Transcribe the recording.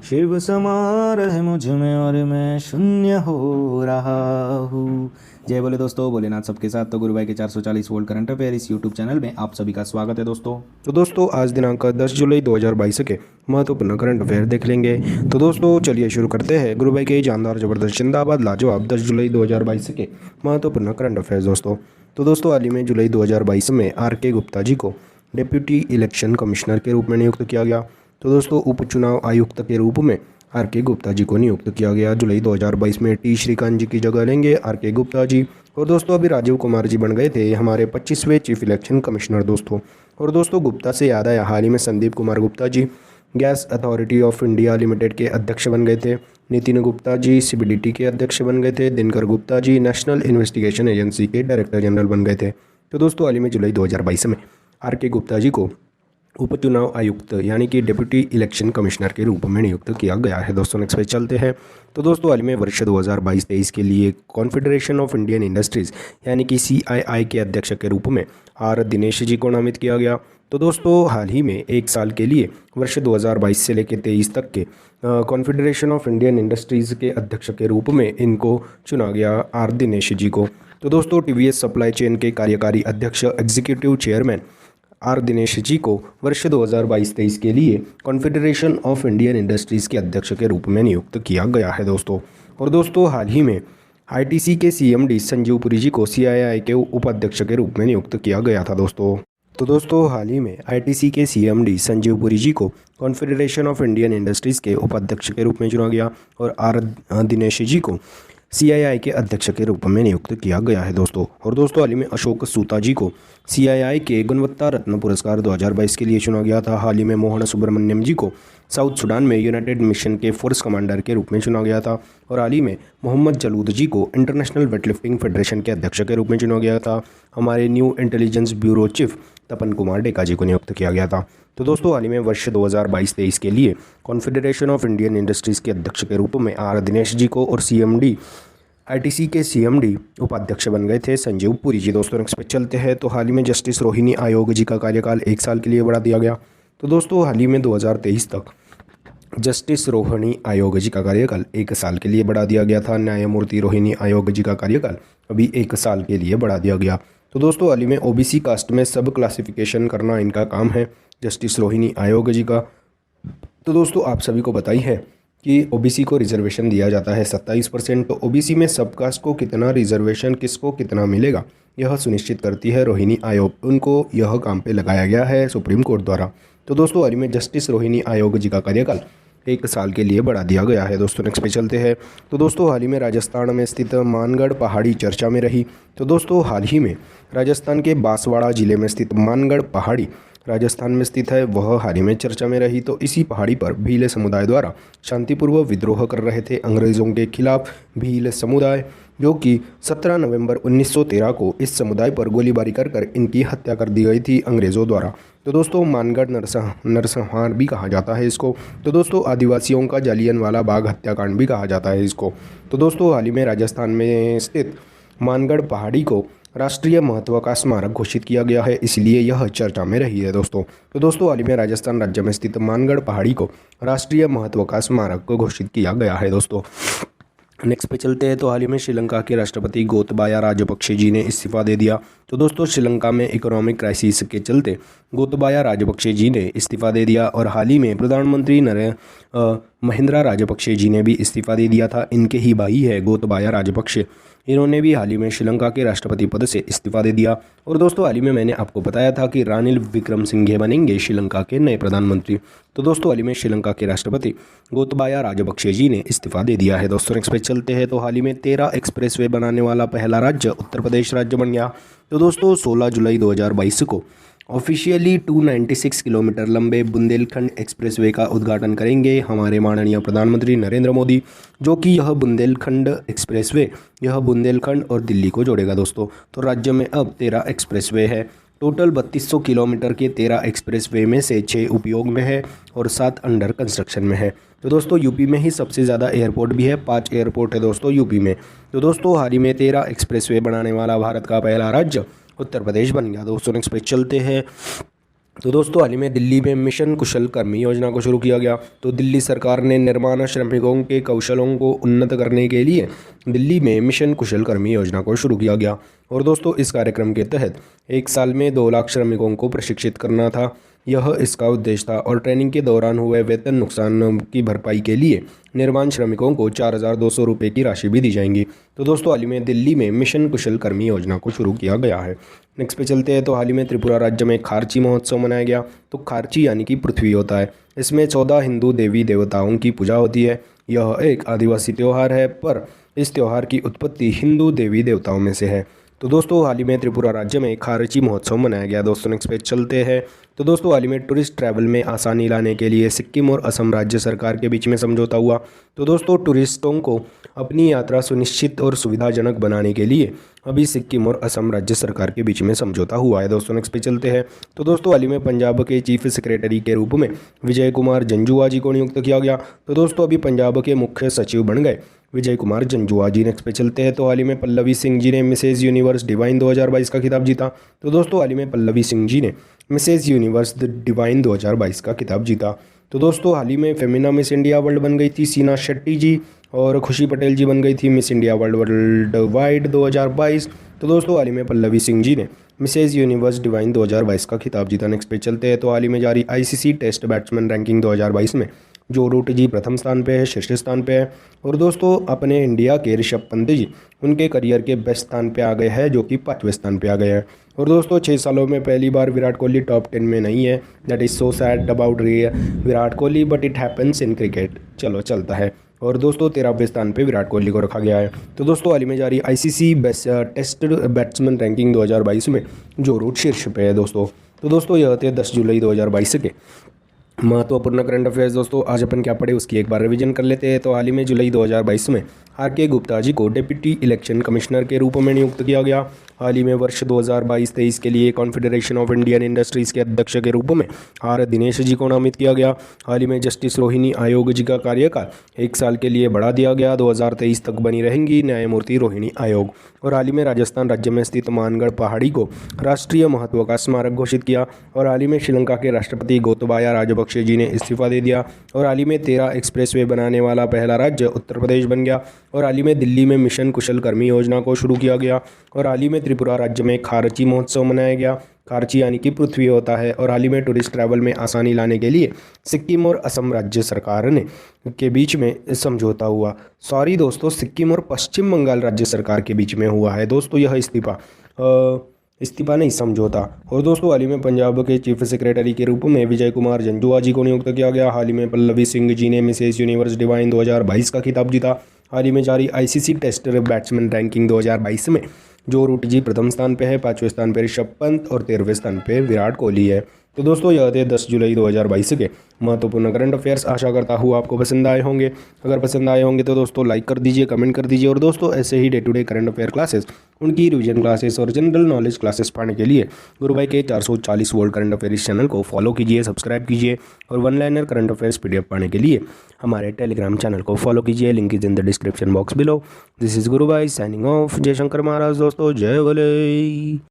शिव समा रहे मुझ में और मैं शून्य हो रहा हूँ। जय बोले दोस्तों, भोलेनाथ सबके साथ। तो गुरु भाई के 440 वोल्ट करंट अफेयर इस यूट्यूब चैनल में आप सभी का स्वागत है दोस्तों। तो दोस्तों आज दिनांक 10 जुलाई 2022 के महत्वपूर्ण करंट अफेयर देख लेंगे। तो दोस्तों चलिए शुरू करते हैं गुरु भाई के जानदार जबरदस्त जिंदाबाद लाजवाब 10 जुलाई 2022 के महत्वपूर्ण करंट अफेयर दोस्तों हाल ही में जुलाई 2022 में RK गुप्ता जी को डिप्यूटी इलेक्शन कमिश्नर के रूप में नियुक्त किया गया। तो दोस्तों उप चुनाव आयुक्त के रूप में RK गुप्ता जी को नियुक्त किया गया। जुलाई 2022 में T श्रीकांत जी की जगह लेंगे RK गुप्ता जी। और दोस्तों अभी राजीव कुमार जी बन गए थे हमारे 25वें चीफ इलेक्शन कमिश्नर दोस्तों। और दोस्तों गुप्ता से याद आया, हाल ही में Sandeep Kumar Gupta ji gas authority of India limited के अध्यक्ष बन गए थे। नितिन गुप्ता जी CBDT के अध्यक्ष बन गए थे। Dinkar Gupta ji national investigation agency के डायरेक्टर जनरल बन गए थे। तो दोस्तों हाल ही में जुलाई 2022 में RK गुप्ता जी को उप चुनाव आयुक्त यानी कि डिप्यूटी इलेक्शन कमिश्नर के रूप में नियुक्त किया गया है। दोस्तों नेक्स्ट पे चलते हैं। तो दोस्तों हाल ही में वर्ष 2022-23 के लिए कॉन्फेडरेशन ऑफ इंडियन इंडस्ट्रीज़ यानी कि CII के अध्यक्ष के रूप में R दिनेश जी को नामित किया गया। तो दोस्तों हाल ही में एक साल के लिए वर्ष 2022 से लेकर 23 तक के कॉन्फेडरेशन ऑफ इंडियन इंडस्ट्रीज़ के अध्यक्ष के रूप में इनको चुना गया R दिनेश जी को। तो दोस्तों TVS सप्लाई चेन के कार्यकारी अध्यक्ष executive chairman R Dinesh ji को वर्ष 2022-23 के लिए कॉन्फेडरेशन ऑफ इंडियन इंडस्ट्रीज़ के अध्यक्ष के रूप में नियुक्त किया गया है दोस्तों। और दोस्तों हाल ही में ITC के CMD संजीव पुरी जी को CII के उपाध्यक्ष के रूप में नियुक्त किया गया था दोस्तों। तो दोस्तों हाल ही में ITC के CMD संजीव पुरी जी को कॉन्फेडरेशन ऑफ इंडियन इंडस्ट्रीज़ के उपाध्यक्ष के रूप में चुना गया और R दिनेश जी को CII के अध्यक्ष के रूप में नियुक्त किया गया है दोस्तों। और दोस्तों हाल ही में अशोक सूता जी को CII के गुणवत्ता रत्न पुरस्कार 2022 के लिए चुना गया था। हाल ही में मोहन सुब्रमण्यम जी को साउथ सूडान में यूनाइटेड मिशन के फोर्स कमांडर के रूप में चुना गया था। और हाल ही में मोहम्मद जलूद जी को इंटरनेशनल वेटलिफ्टिंग फेडरेशन के अध्यक्ष के रूप में चुना गया था। हमारे न्यू इंटेलिजेंस ब्यूरो चीफ तपन कुमार डेका जी को नियुक्त किया गया था। तो दोस्तों हाल ही में वर्ष 2022-23 के लिए कॉन्फेडरेशन ऑफ इंडियन इंडस्ट्रीज़ के अध्यक्ष के रूप में R दिनेश जी को और CMD ITC के CMD उपाध्यक्ष बन गए थे संजीव पुरी जी। दोस्तों नेक्स्ट पे चलते हैं। तो हाल ही में जस्टिस रोहिणी आयोग जी का कार्यकाल एक साल के लिए बढ़ा दिया गया। तो दोस्तों हाल ही में 2023 तक जस्टिस रोहिणी आयोग जी का कार्यकाल एक साल के लिए बढ़ा दिया गया था। न्यायमूर्ति रोहिणी आयोग जी का कार्यकाल अभी एक साल के लिए बढ़ा दिया गया। तो दोस्तों हाल ही में OBC कास्ट में सब क्लासिफिकेशन करना इनका काम है जस्टिस रोहिणी आयोग जी का। तो दोस्तों आप सभी को बताई है कि OBC को रिजर्वेशन दिया जाता है 27%। तो OBC में सब कास्ट को कितना रिजर्वेशन किसको कितना मिलेगा यह सुनिश्चित करती है रोहिणी आयोग। उनको यह काम पे लगाया गया है सुप्रीम कोर्ट द्वारा। तो दोस्तों हाल ही में जस्टिस रोहिणी आयोग जी का कार्यकाल एक साल के लिए बढ़ा दिया गया है। दोस्तों नेक्स्ट पे चलते हैं। तो दोस्तों हाल ही में राजस्थान में स्थित मानगढ़ पहाड़ी चर्चा में रही। तो दोस्तों हाल ही में राजस्थान के बांसवाड़ा जिले में स्थित मानगढ़ पहाड़ी राजस्थान में स्थित है, वह हाल ही में चर्चा में रही। तो इसी पहाड़ी पर भील समुदाय द्वारा शांतिपूर्वक विद्रोह कर रहे थे अंग्रेज़ों के खिलाफ भील समुदाय, जो कि 17 नवंबर 1913 को इस समुदाय पर गोलीबारी कर इनकी हत्या कर दी गई थी अंग्रेज़ों द्वारा। तो दोस्तों मानगढ़ नरसंहार भी कहा जाता है इसको। तो दोस्तों आदिवासियों का जालियनवाला बाग हत्याकांड भी कहा जाता है इसको। तो दोस्तों हाल ही में राजस्थान में स्थित मानगढ़ पहाड़ी को राष्ट्रीय महत्व का स्मारक घोषित किया गया है, इसलिए यह चर्चा में रही है दोस्तों। तो दोस्तों हाल ही में राजस्थान राज्य में स्थित मानगढ़ पहाड़ी को राष्ट्रीय महत्व का स्मारक घोषित किया गया है दोस्तों। नेक्स्ट पे चलते हैं। तो हाल ही में श्रीलंका के राष्ट्रपति गोतबाया राजपक्षे जी ने इस्तीफा दे दिया। तो दोस्तों श्रीलंका में इकोनॉमिक क्राइसिस के चलते गोतबाया राजपक्षे जी ने इस्तीफा दे दिया और हाल ही में प्रधानमंत्री महिंद्रा राजपक्षे जी ने भी इस्तीफा दे दिया था। इनके ही भाई है गोतबाया राजपक्षे, इन्होंने भी हाल ही में श्रीलंका के राष्ट्रपति पद से इस्तीफा दे दिया। और दोस्तों हाल ही में मैंने आपको बताया था कि रानिल विक्रमसिंघे बनेंगे श्रीलंका के नए प्रधानमंत्री। तो दोस्तों हाल ही में श्रीलंका के राष्ट्रपति गोतबाया राजपक्षे जी ने इस्तीफा दे दिया है। दोस्तों नेक्स्ट पे चलते हैं। तो हाल ही में 13 एक्सप्रेसवे बनाने वाला पहला राज्य उत्तर प्रदेश राज्य बन गया। तो दोस्तों 16 जुलाई 2022 को ऑफिशियली 296 किलोमीटर लंबे बुंदेलखंड एक्सप्रेसवे का उद्घाटन करेंगे हमारे माननीय प्रधानमंत्री नरेंद्र मोदी, जो कि यह बुंदेलखंड एक्सप्रेसवे यह बुंदेलखंड और दिल्ली को जोड़ेगा दोस्तों। तो राज्य में अब 13 एक्सप्रेसवे है। टोटल 3200 किलोमीटर के 13 एक्सप्रेसवे में से 6 उपयोग में है और 7 अंडर कंस्ट्रक्शन में है। तो दोस्तों यूपी में ही सबसे ज़्यादा एयरपोर्ट भी है, 5 एयरपोर्ट है दोस्तों यूपी में। तो दोस्तों हाल ही में 13 एक्सप्रेसवे बनाने वाला भारत का पहला राज्य उत्तर प्रदेश बन गया। दोस्तों नेक्स्ट पे चलते हैं। तो दोस्तों हाल ही में दिल्ली में मिशन कुशल कर्मी योजना को शुरू किया गया। तो दिल्ली सरकार ने निर्माण श्रमिकों के कौशलों को उन्नत करने के लिए दिल्ली में मिशन कुशल कर्मी योजना को शुरू किया गया। और दोस्तों इस कार्यक्रम के तहत 1 साल में 2 लाख श्रमिकों को प्रशिक्षित करना था, यह इसका उद्देश्य था। और ट्रेनिंग के दौरान हुए वेतन नुकसान की भरपाई के लिए निर्माण श्रमिकों को 4,200 रुपये की राशि भी दी जाएंगी। तो दोस्तों हाल ही में दिल्ली में मिशन कुशल कर्मी योजना को शुरू किया गया है। नेक्स्ट पे चलते हैं। तो हाल ही में त्रिपुरा राज्य में खारची महोत्सव मनाया गया। तो खारची यानी कि पृथ्वी होता है। इसमें 14 हिंदू देवी देवताओं की पूजा होती है। यह एक आदिवासी त्यौहार है, पर इस त्यौहार की उत्पत्ति हिंदू देवी देवताओं में से है। तो दोस्तों हाल ही में त्रिपुरा राज्य में खारची महोत्सव मनाया गया। दोस्तों नेक्स्ट पे चलते हैं। तो दोस्तों हाल ही में टूरिस्ट ट्रैवल में आसानी लाने के लिए सिक्किम और असम राज्य सरकार के बीच में समझौता हुआ। तो दोस्तों टूरिस्टों को अपनी यात्रा सुनिश्चित और सुविधाजनक बनाने के लिए अभी सिक्किम और असम राज्य सरकार के बीच में समझौता हुआ है। दोस्तों नेक्स्ट पे चलते हैं। तो दोस्तों हाल ही में पंजाब के चीफ सेक्रेटरी के रूप में विजय कुमार जंजुआ जी को नियुक्त किया गया। तो दोस्तों अभी पंजाब के मुख्य सचिव बन गए विजय कुमार जंजुआ जी। नेक्स्ट पे चलते हैं। तो हाल ही में पल्लवी सिंह जी ने मिसेज यूनिवर्स डिवाइन 2022 का खिताब जीता। तो दोस्तों हाल ही में पल्लवी सिंह जी ने मिसेज यूनिवर्स डिवाइन 2022 का खिताब जीता। तो दोस्तों हाल ही में फेमिना मिस इंडिया वर्ल्ड बन गई थी सीना शेट्टी जी, और खुशी पटेल जी बन गई थी मिस इंडिया वर्ल्ड वाइड 2022। तो दोस्तों हाल ही में पल्लवी सिंह जी ने मिसेज यूनिवर्स डिवाइन 2022 का खिताब जीता। नेक्स्ट पे चलते हैं। तो हाल ही में जारी आईसीसी टेस्ट बैट्समैन रैंकिंग 2022 में जो रूट जी प्रथम स्थान पे है, शीर्ष स्थान पे है। और दोस्तों अपने इंडिया के ऋषभ पंत जी उनके करियर के बेस्ट स्थान पे आ गए हैं, जो कि 5वें स्थान पे आ गए हैं। और दोस्तों 6 सालों में पहली बार विराट कोहली टॉप 10 में नहीं है। That is so sad about Virat Kohli, but it happens in cricket. चलो चलता है। और दोस्तों 13वें स्थान पे विराट कोहली को रखा गया है। तो दोस्तों हाल ही में जारी ICC best test batsman ranking 2022 में जो रूट शीर्ष पे है दोस्तों। तो दोस्तों यह थे 10 जुलाई 2022 के महत्वपूर्ण करंट अफेयर्स। दोस्तों आज अपन क्या पढ़े उसकी एक बार रिवीजन कर लेते हैं। तो हाल ही में जुलाई 2022 में आर.के. गुप्ता जी को डिप्टी इलेक्शन कमिश्नर के रूप में नियुक्त किया गया। हाल ही में वर्ष 2022-23 के लिए कॉन्फेडरेशन ऑफ इंडियन इंडस्ट्रीज़ के अध्यक्ष के रूप में आर दिनेश जी को नामित किया गया। हाल ही में जस्टिस रोहिणी आयोग जी का कार्यकाल 1 साल के लिए बढ़ा दिया गया। 2023 तक बनी रहेंगी न्यायमूर्ति रोहिणी आयोग। और हाल ही में राजस्थान राज्य में स्थित मानगढ़ पहाड़ी को राष्ट्रीय महत्व का स्मारक घोषित किया। और हाल ही में श्रीलंका के राष्ट्रपति गोतबाया राजपक्षे जी ने इस्तीफा दे दिया। और हाल ही में 13 एक्सप्रेसवे बनाने वाला पहला राज्य उत्तर प्रदेश बन गया। और हाल ही में दिल्ली में मिशन कुशल कर्मी योजना को शुरू किया गया। और हाल ही में त्रिपुरा राज्य में खारची महोत्सव मनाया गया। खारची यानी कि पृथ्वी होता है। और हाल ही में टूरिस्ट ट्रैवल में आसानी लाने के लिए सिक्किम और असम राज्य सरकार ने के बीच में समझौता हुआ। सॉरी दोस्तों, सिक्किम और पश्चिम बंगाल राज्य सरकार के बीच में हुआ है दोस्तों यह इस्तीफा नहीं समझौता। और दोस्तों हाल ही में पंजाब के चीफ सेक्रेटरी के रूप में विजय कुमार जंजुआ जी को नियुक्त किया गया। हाल ही में पल्लवी सिंह जी ने मिसेज यूनिवर्स डिवाइन 2022 का खिताब जीता। हाल ही में जारी आईसीसी टेस्ट बैट्समैन रैंकिंग 2022 में जो रूट जी प्रथम स्थान पे है, 5वें स्थान पे ऋषभ पंत और 13वें स्थान पे विराट कोहली है। तो दोस्तों यह थे 10 जुलाई 2022 के महत्वपूर्ण करंट अफेयर्स। आशा करता हूँ आपको पसंद आए होंगे। अगर पसंद आए होंगे तो दोस्तों लाइक कर दीजिए, कमेंट कर दीजिए। और दोस्तों ऐसे ही day to day current affair classes, उनकी रिवीजन क्लासेस और जनरल नॉलेज क्लासेस पाने के लिए गुरु भाई के 440 वोल्ट करंट अफेयर इस चैनल को फॉलो कीजिए, सब्सक्राइब कीजिए। और one liner current affairs PDF पाने के लिए हमारे टेलीग्राम चैनल को फॉलो कीजिए। Link is in the description box below. This is Guru Bhai signing off. जय शंकर महाराज दोस्तों, जय भोले।